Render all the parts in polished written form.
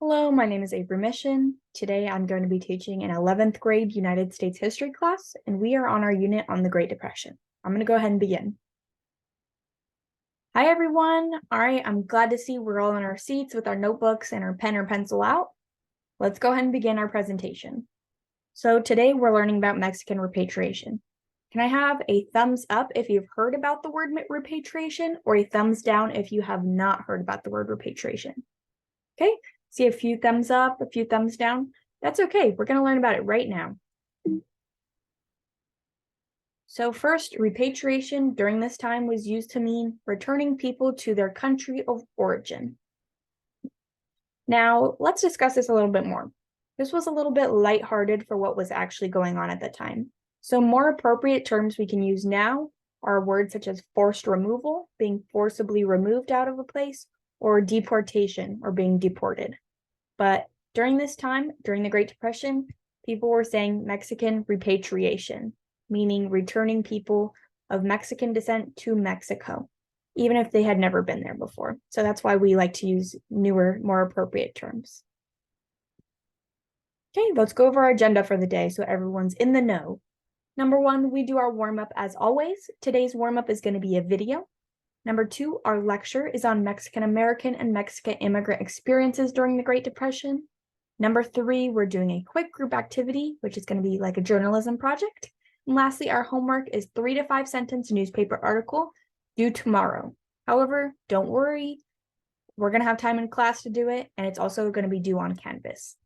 Hello, my name is Avery Mission. Today I'm going to be teaching an 11th grade United States history class, and we are on our unit on the Great Depression. I'm going to go ahead and begin. Hi, everyone. All right, I'm glad to see we're all in our seats with our notebooks and our pen or pencil out. Let's go ahead and begin our presentation. So today we're learning about Mexican repatriation. Can I have a thumbs up if you've heard about the word repatriation, or a thumbs down if you have not heard about the word repatriation? Okay, see a few thumbs up, a few thumbs down. That's okay, we're gonna learn about it right now. So first, repatriation during this time was used to mean returning people to their country of origin. Now, let's discuss this a little bit more. This was a little bit lighthearted for what was actually going on at the time. So more appropriate terms we can use now are words such as forced removal, being forcibly removed out of a place, or deportation, or being deported. But during this time, during the Great Depression, people were saying Mexican repatriation, meaning returning people of Mexican descent to Mexico, even if they had never been there before. So that's why we like to use newer, more appropriate terms. Okay, let's go over our agenda for the day so everyone's in the know. Number one, we do our warm-up as always. Today's warm-up is going to be a video. Number two, our lecture is on Mexican American and Mexican immigrant experiences during the Great Depression. Number three, we're doing a quick group activity, which is going to be like a journalism project. And lastly, our homework is 3 to 5 sentence newspaper article due tomorrow. However, don't worry, we're going to have time in class to do it, and it's also going to be due on Canvas.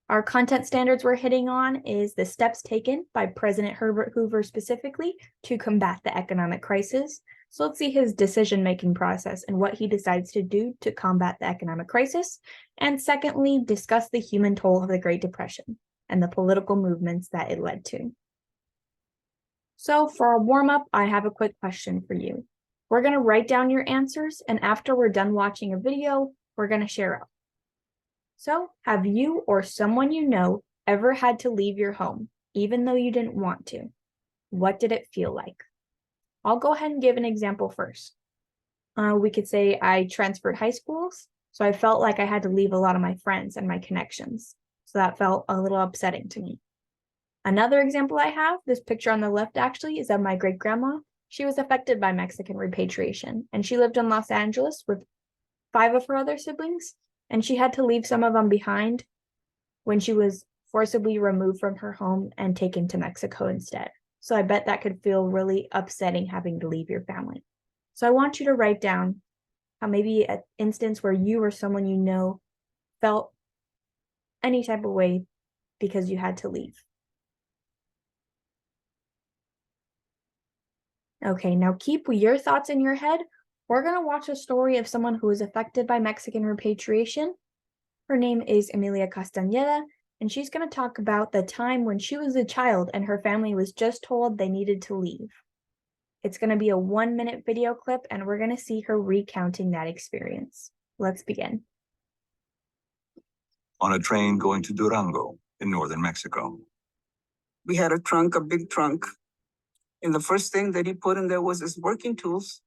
Our content standards we're hitting on is the steps taken by President Herbert Hoover specifically to combat the economic crisis. So let's see his decision-making process and what he decides to do to combat the economic crisis. And secondly, discuss the human toll of the Great Depression and the political movements that it led to. So for our warm-up, I have a quick question for you. We're going to write down your answers, and after we're done watching a video, we're going to share out. So, have you or someone you know ever had to leave your home, even though you didn't want to? What did it feel like? I'll go ahead and give an example first. We could say I transferred high schools, so I felt like I had to leave a lot of my friends and my connections. So that felt a little upsetting to me. Another example I have, this picture on the left actually, is of my great-grandma. She was affected by Mexican repatriation, and she lived in Los Angeles with 5 of her other siblings. And she had to leave some of them behind when she was forcibly removed from her home and taken to Mexico instead. So I bet that could feel really upsetting having to leave your family. So I want you to write down how maybe an instance where you or someone you know felt any type of way because you had to leave. Okay, now keep your thoughts in your head. We're going to watch a story of someone who was affected by Mexican repatriation. Her name is Emilia Castañeda, and she's going to talk about the time when she was a child and her family was just told they needed to leave. It's going to be a 1-minute video clip, and we're going to see her recounting that experience. Let's begin. On a train going to Durango in northern Mexico. We had a trunk, a big trunk. And the first thing that he put in there was his working tools.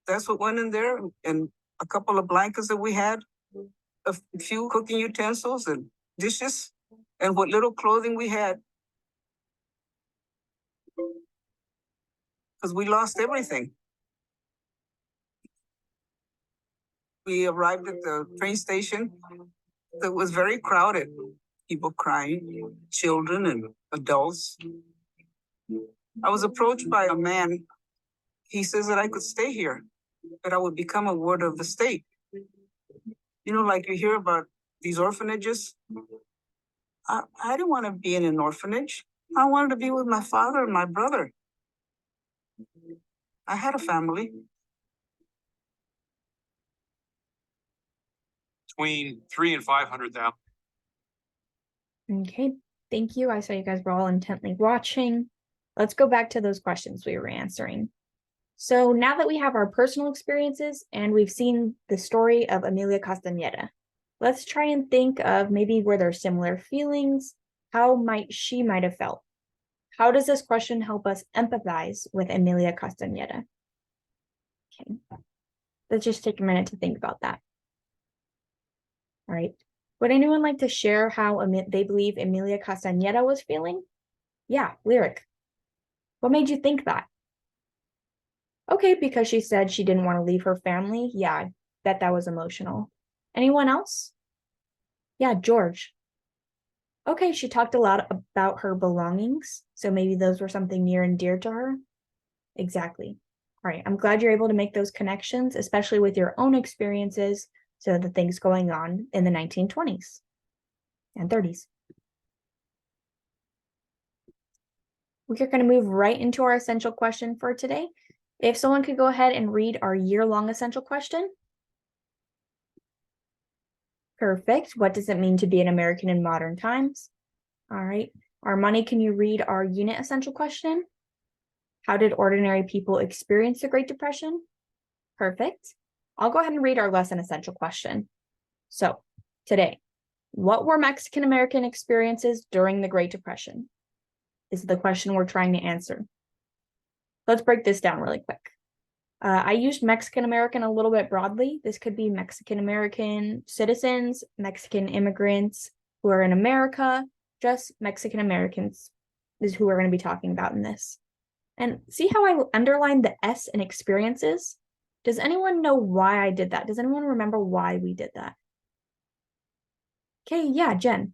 That's what went in there, and a couple of blankets that we had, a few cooking utensils and dishes, and what little clothing we had. Because we lost everything. We arrived at the train station that was very crowded. People crying, children and adults. I was approached by a man. He says that I could stay here, that I would become a ward of the state. You know, like you hear about these orphanages. I didn't want to be in an orphanage. I wanted to be with my father and my brother. I had a family. Between 300,000 and 500,000. Okay, thank you. I saw you guys were all intently watching. Let's go back to those questions we were answering. So now that we have our personal experiences and we've seen the story of Emilia Castañeda, let's try and think of maybe were there similar feelings? How might she have felt? How does this question help us empathize with Emilia Castañeda? Okay, let's just take a minute to think about that. All right. Would anyone like to share how they believe Emilia Castañeda was feeling? Yeah, Lyric. What made you think that? Okay, because she said she didn't want to leave her family. Yeah, I bet that was emotional. Anyone else? Yeah, George. Okay, she talked a lot about her belongings, so maybe those were something near and dear to her. Exactly. All right, I'm glad you're able to make those connections, especially with your own experiences, so the things going on in the 1920s and 30s. We're going to move right into our essential question for today. If someone could go ahead and read our year-long essential question. Perfect. What does it mean to be an American in modern times? All right. Armani, can you read our unit essential question? How did ordinary people experience the Great Depression? Perfect. I'll go ahead and read our lesson essential question. So, today, what were Mexican American experiences during the Great Depression? Is the question we're trying to answer. Let's break this down really quick. I used Mexican American a little bit broadly. This could be Mexican American citizens, Mexican immigrants who are in America, just Mexican Americans is who we're going to be talking about in this. And see how I underlined the S in experiences? Does anyone know why I did that? Does anyone remember why we did that? Okay, yeah, Jen.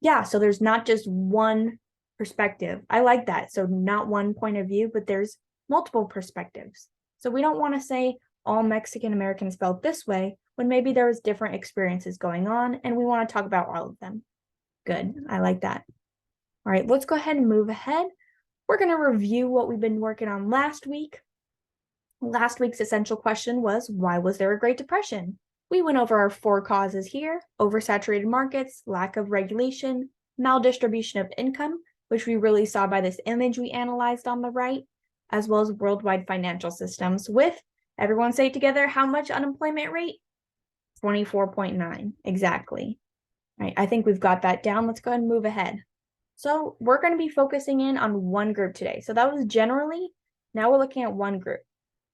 Yeah, so there's not just one perspective. I like that. So not one point of view, but there's multiple perspectives. So we don't want to say all Mexican Americans felt this way when maybe there was different experiences going on, and we want to talk about all of them. Good, I like that. All right, let's go ahead and move ahead. We're going to review what we've been working on last week. Last week's essential question was, why was there a Great Depression? We went over our 4 causes here: oversaturated markets, lack of regulation, maldistribution of income, which we really saw by this image we analyzed on the right, as well as worldwide financial systems with, everyone say it together, how much unemployment rate? 24.9, exactly. All right, I think we've got that down. Let's go ahead and move ahead. So we're going to be focusing in on one group today. So that was generally, now we're looking at one group.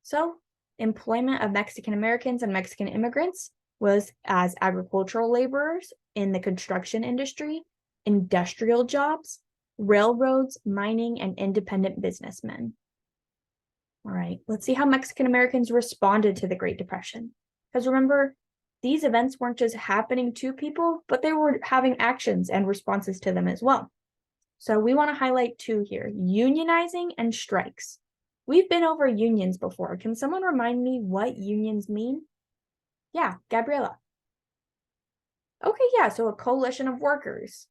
So employment of Mexican Americans and Mexican immigrants was as agricultural laborers in the construction industry, industrial jobs, railroads, mining, and independent businessmen. All right, let's see how Mexican Americans responded to the Great Depression. Because remember, these events weren't just happening to people, but they were having actions and responses to them as well. So we want to highlight 2 here: unionizing and strikes. We've been over unions before. Can someone remind me what unions mean? Yeah, Gabriela. Okay, yeah, so a coalition of workers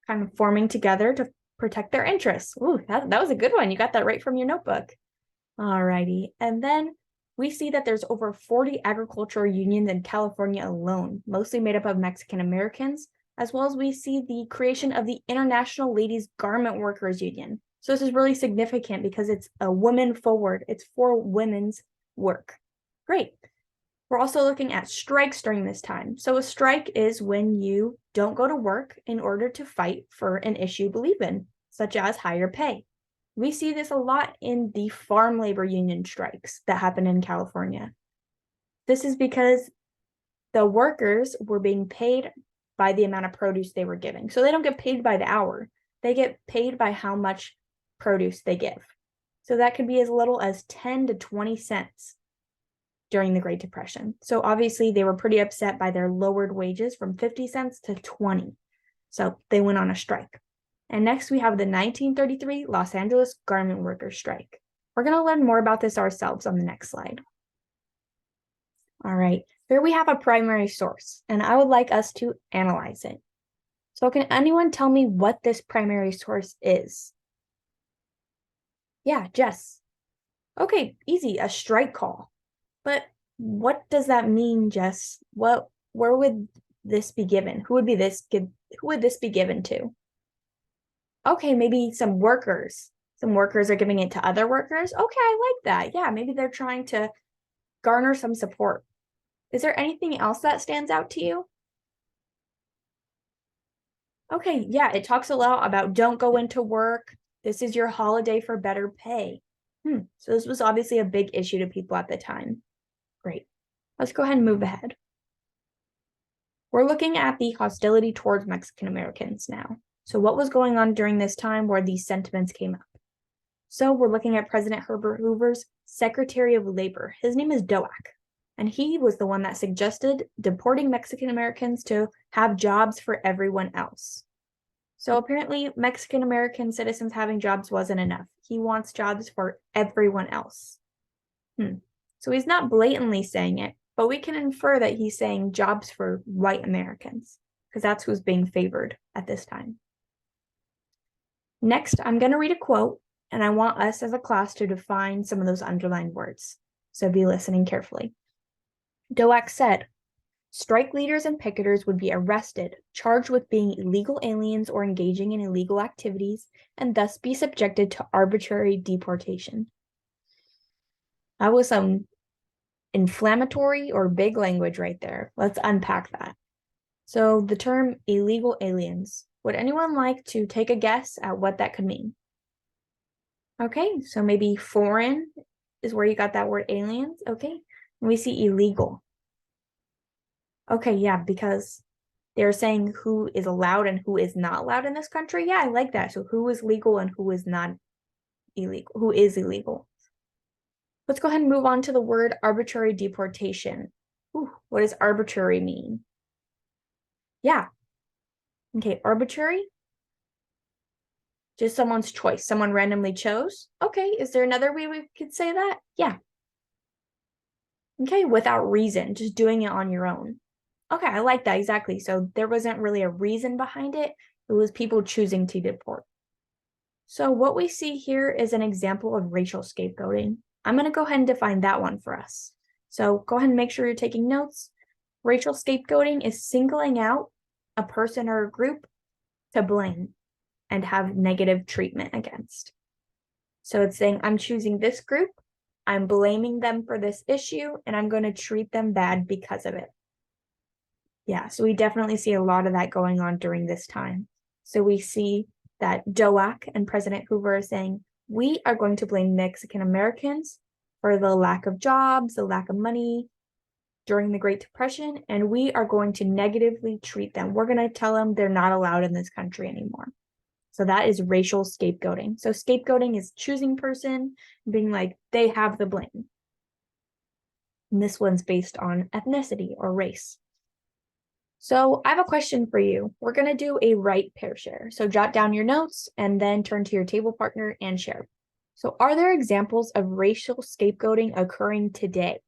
kind of forming together to protect their interests. Ooh, that was a good one. You got that right from your notebook. All righty. And then we see that there's over 40 agricultural unions in California alone, mostly made up of Mexican Americans, as well as we see the creation of the International Ladies Garment Workers Union. So this is really significant because it's a women forward. It's for women's work. Great. We're also looking at strikes during this time. So a strike is when you don't go to work in order to fight for an issue you believe in, such as higher pay. We see this a lot in the farm labor union strikes that happen in California. This is because the workers were being paid by the amount of produce they were giving. So they don't get paid by the hour. They get paid by how much produce they give. So that could be as little as 10 to 20 cents during the Great Depression. So obviously they were pretty upset by their lowered wages from 50 cents to 20. So they went on a strike. And next we have the 1933 Los Angeles Garment Workers Strike. We're going to learn more about this ourselves on the next slide. All right, here we have a primary source, and I would like us to analyze it. So can anyone tell me what this primary source is? Yeah, Jess. Okay, easy, a strike call. But what does that mean, Jess? Where would this be given? Who would this be given to? Okay, maybe some workers. Some workers are giving it to other workers. Okay, I like that. Yeah, maybe they're trying to garner some support. Is there anything else that stands out to you? Okay, yeah, it talks a lot about don't go into work. This is your holiday for better pay. So this was obviously a big issue to people at the time. Great. Let's go ahead and move ahead. We're looking at the hostility towards Mexican Americans now. So what was going on during this time where these sentiments came up? So we're looking at President Herbert Hoover's Secretary of Labor. His name is Doak, and he was the one that suggested deporting Mexican Americans to have jobs for everyone else. So apparently Mexican American citizens having jobs wasn't enough. He wants jobs for everyone else. So he's not blatantly saying it, but we can infer that he's saying jobs for white Americans, because that's who's being favored at this time. Next, I'm going to read a quote, and I want us as a class to define some of those underlined words. So be listening carefully. Doak said, strike leaders and picketers would be arrested, charged with being illegal aliens or engaging in illegal activities, and thus be subjected to arbitrary deportation. That was some inflammatory or big language right there. Let's unpack that. So the term illegal aliens, would anyone like to take a guess at what that could mean? Okay, so maybe foreign is where you got that word aliens. Okay, and we see illegal. Okay, yeah, because they're saying who is allowed and who is not allowed in this country. Yeah, I like that. So who is legal and who is not illegal? Who is illegal? Let's go ahead and move on to the word arbitrary deportation. Ooh, what does arbitrary mean? Yeah. Okay, arbitrary. Just someone's choice. Someone randomly chose. Okay, is there another way we could say that? Yeah. Okay, without reason, just doing it on your own. Okay, I like that, exactly. So there wasn't really a reason behind it. It was people choosing to deport. So what we see here is an example of racial scapegoating. I'm going to go ahead and define that one for us. So go ahead and make sure you're taking notes. Racial scapegoating is singling out a person or a group to blame and have negative treatment against. So it's saying, I'm choosing this group, I'm blaming them for this issue, and I'm going to treat them bad because of it. Yeah, so we definitely see a lot of that going on during this time. So we see that Doak and President Hoover are saying, we are going to blame Mexican Americans for the lack of jobs, the lack of money during the Great Depression, and we are going to negatively treat them. We're going to tell them they're not allowed in this country anymore. So that is racial scapegoating. So scapegoating is choosing person, being like, they have the blame. And this one's based on ethnicity or race. So I have a question for you. We're going to do a right pair share. So jot down your notes and then turn to your table partner and share. So are there examples of racial scapegoating occurring today?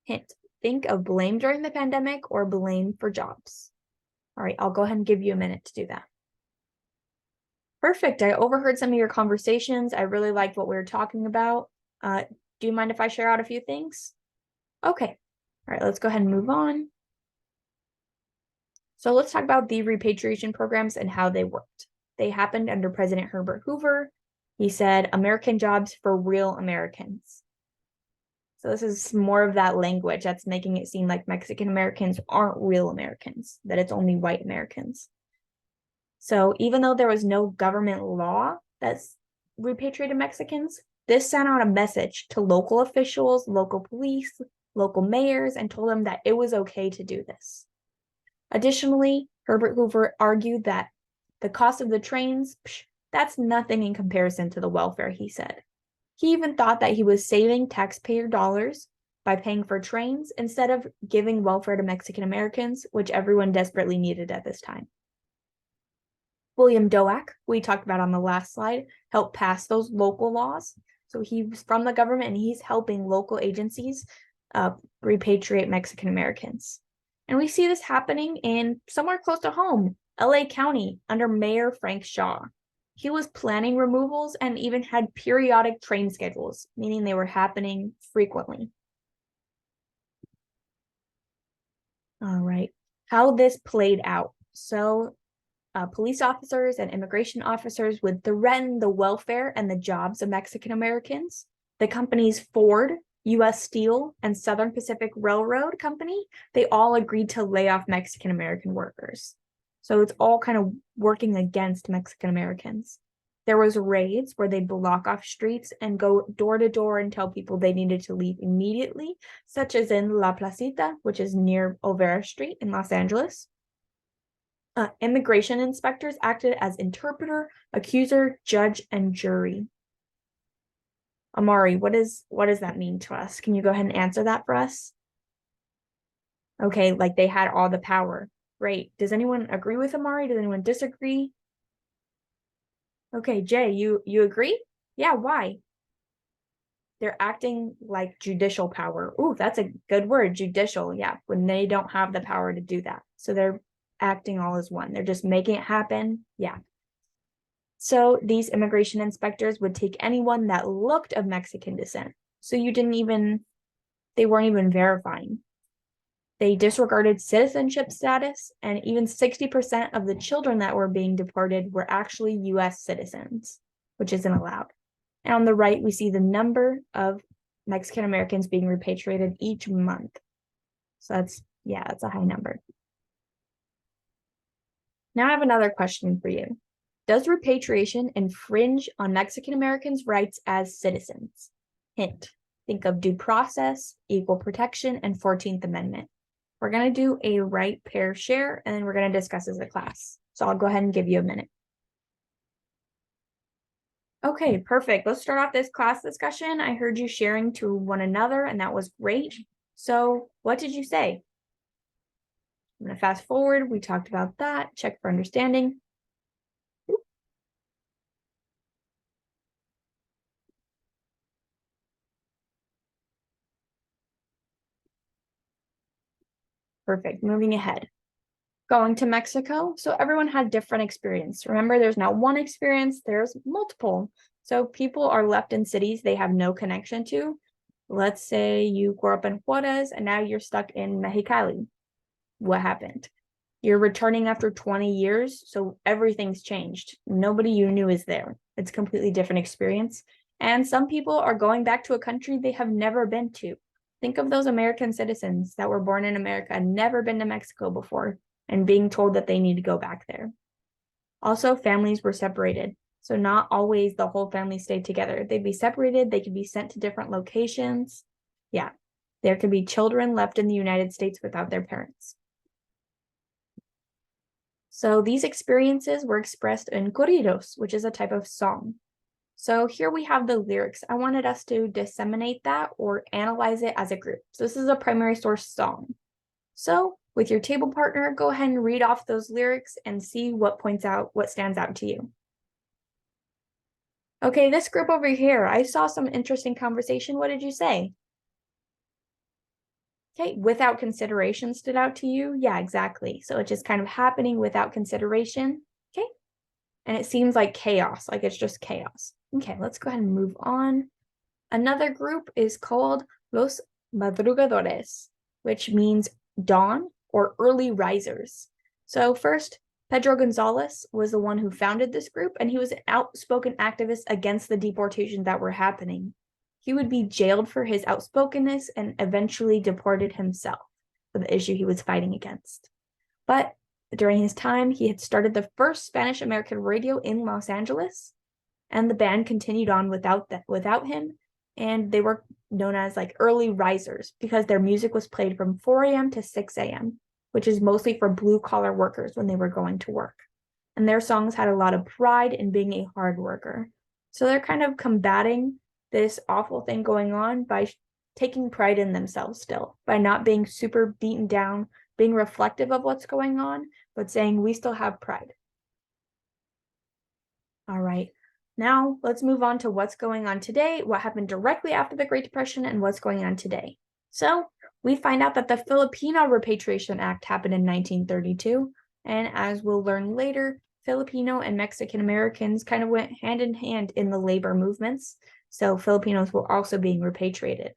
Hint, think of blame during the pandemic or blame for jobs. All right, I'll go ahead and give you a minute to do that. Perfect. I overheard some of your conversations. I really liked what we were talking about. Do you mind if I share out a few things? Okay. All right, let's go ahead and move on. So let's talk about the repatriation programs and how they worked. They happened under President Herbert Hoover. He said, American jobs for real Americans. So this is more of that language that's making it seem like Mexican Americans aren't real Americans, that it's only white Americans. So even though there was no government law that's repatriated Mexicans, this sent out a message to local officials, local police, local mayors, and told them that it was okay to do this. Additionally, Herbert Hoover argued that the cost of the trains, that's nothing in comparison to the welfare, he said. He even thought that he was saving taxpayer dollars by paying for trains instead of giving welfare to Mexican Americans, which everyone desperately needed at this time. William Doak, we talked about on the last slide, helped pass those local laws. So he's from the government and he's helping local agencies repatriate Mexican Americans. And we see this happening in somewhere close to home, LA County, under Mayor Frank Shaw. He was planning removals and even had periodic train schedules, meaning they were happening frequently. All right, how this played out. So police officers and immigration officers would threaten the welfare and the jobs of Mexican Americans. The companies Ford, U.S. Steel, and Southern Pacific Railroad Company, they all agreed to lay off Mexican American workers. So it's all kind of working against Mexican Americans. There was raids where they'd block off streets and go door to door and tell people they needed to leave immediately, such as in La Placita, which is near Olvera Street in Los Angeles. Immigration inspectors acted as interpreter, accuser, judge, and jury. Amari, what does that mean to us? Can you go ahead and answer that for us? Okay, like they had all the power. Great. Does anyone agree with Amari? Does anyone disagree? Okay, Jay, you agree? Yeah, why? They're acting like judicial power. Ooh, that's a good word, judicial. Yeah, when they don't have the power to do that. So they're acting all as one. They're just making it happen. Yeah. So these immigration inspectors would take anyone that looked of Mexican descent. So they weren't even verifying. They disregarded citizenship status, and even 60% of the children that were being deported were actually US citizens, which isn't allowed. And on the right, we see the number of Mexican Americans being repatriated each month. So that's a high number. Now I have another question for you. Does repatriation infringe on Mexican Americans' rights as citizens? Hint, think of due process, equal protection, and 14th Amendment. We're going to do a right pair share, and then we're going to discuss as a class. So I'll go ahead and give you a minute. Okay, perfect. Let's start off this class discussion. I heard you sharing to one another, and that was great. So what did you say? I'm going to fast forward. We talked about that. Check for understanding. Perfect. Moving ahead. Going to Mexico. So everyone had different experience. Remember, there's not one experience, there's multiple. So people are left in cities they have no connection to. Let's say you grew up in Juarez and now you're stuck in Mexicali. What happened? You're returning after 20 years, so everything's changed. Nobody you knew is there. It's a completely different experience. And some people are going back to a country they have never been to. Think of those American citizens that were born in America, never been to Mexico before, and being told that they need to go back there. Also, families were separated. So not always the whole family stayed together. They'd be separated. They could be sent to different locations. Yeah, there could be children left in the United States without their parents. So these experiences were expressed in corridos, which is a type of song. So here we have the lyrics. I wanted us to disseminate that or analyze it as a group. So this is a primary source song. So with your table partner, go ahead and read off those lyrics and see what stands out to you. Okay, this group over here, I saw some interesting conversation. What did you say? Okay, without consideration stood out to you? Yeah, exactly. So it's just kind of happening without consideration. Okay, and it seems like chaos, like it's just chaos. Okay, let's go ahead and move on. Another group is called Los Madrugadores, which means dawn or early risers. So first, Pedro Gonzalez was the one who founded this group, and he was an outspoken activist against the deportations that were happening. He would be jailed for his outspokenness and eventually deported himself for the issue he was fighting against. But during his time, he had started the first Spanish-American radio in Los Angeles, and the band continued on without him, and they were known as like early risers because their music was played from 4 a.m. to 6 a.m., which is mostly for blue-collar workers when they were going to work. And their songs had a lot of pride in being a hard worker. So they're kind of combating this awful thing going on by taking pride in themselves still, by not being super beaten down, being reflective of what's going on, but saying we still have pride. All right. Now let's move on to what's going on today, what happened directly after the Great Depression, and what's going on today. So we find out that the Filipino Repatriation Act happened in 1932. And as we'll learn later, Filipino and Mexican Americans kind of went hand in hand in the labor movements. So Filipinos were also being repatriated.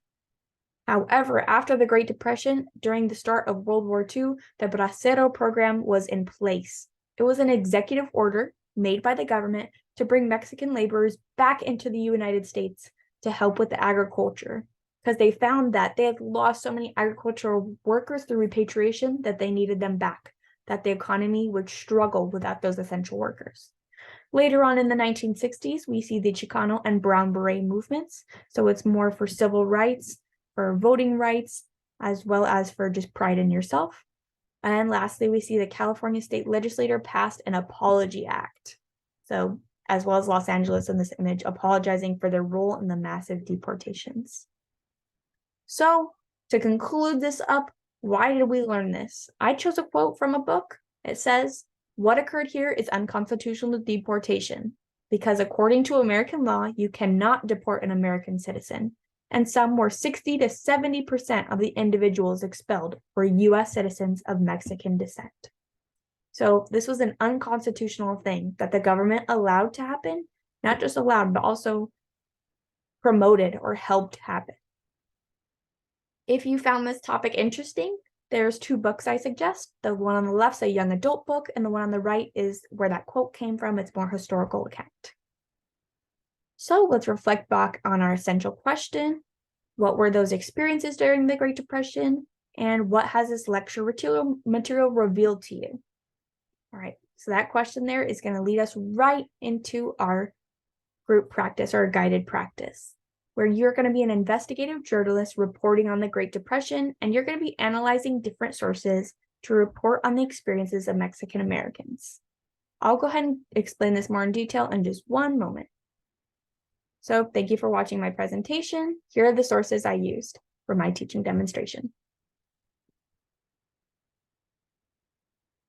However, after the Great Depression, during the start of World War II, the Bracero program was in place. It was an executive order made by the government to bring Mexican laborers back into the United States to help with the agriculture, because they found that they had lost so many agricultural workers through repatriation that they needed them back, that the economy would struggle without those essential workers. Later on in the 1960s, we see the Chicano and Brown Beret movements. So it's more for civil rights, for voting rights, as well as for just pride in yourself. And lastly, we see the California state legislature passed an apology act. So as well as Los Angeles in this image, apologizing for their role in the massive deportations. So to conclude this up, why did we learn this? I chose a quote from a book. It says, "What occurred here is unconstitutional deportation, because according to American law, you cannot deport an American citizen. And some were 60 to 70% of the individuals expelled were US citizens of Mexican descent." So this was an unconstitutional thing that the government allowed to happen, not just allowed, but also promoted or helped happen. If you found this topic interesting, there's 2 books I suggest. The one on the left is a young adult book, and the one on the right is where that quote came from. It's more historical account. So let's reflect back on our essential question. What were those experiences during the Great Depression? And what has this lecture material revealed to you? All right, so that question there is going to lead us right into our group practice or guided practice, where you're going to be an investigative journalist reporting on the Great Depression, and you're going to be analyzing different sources to report on the experiences of Mexican Americans. I'll go ahead and explain this more in detail in just one moment. So thank you for watching my presentation. Here are the sources I used for my teaching demonstration.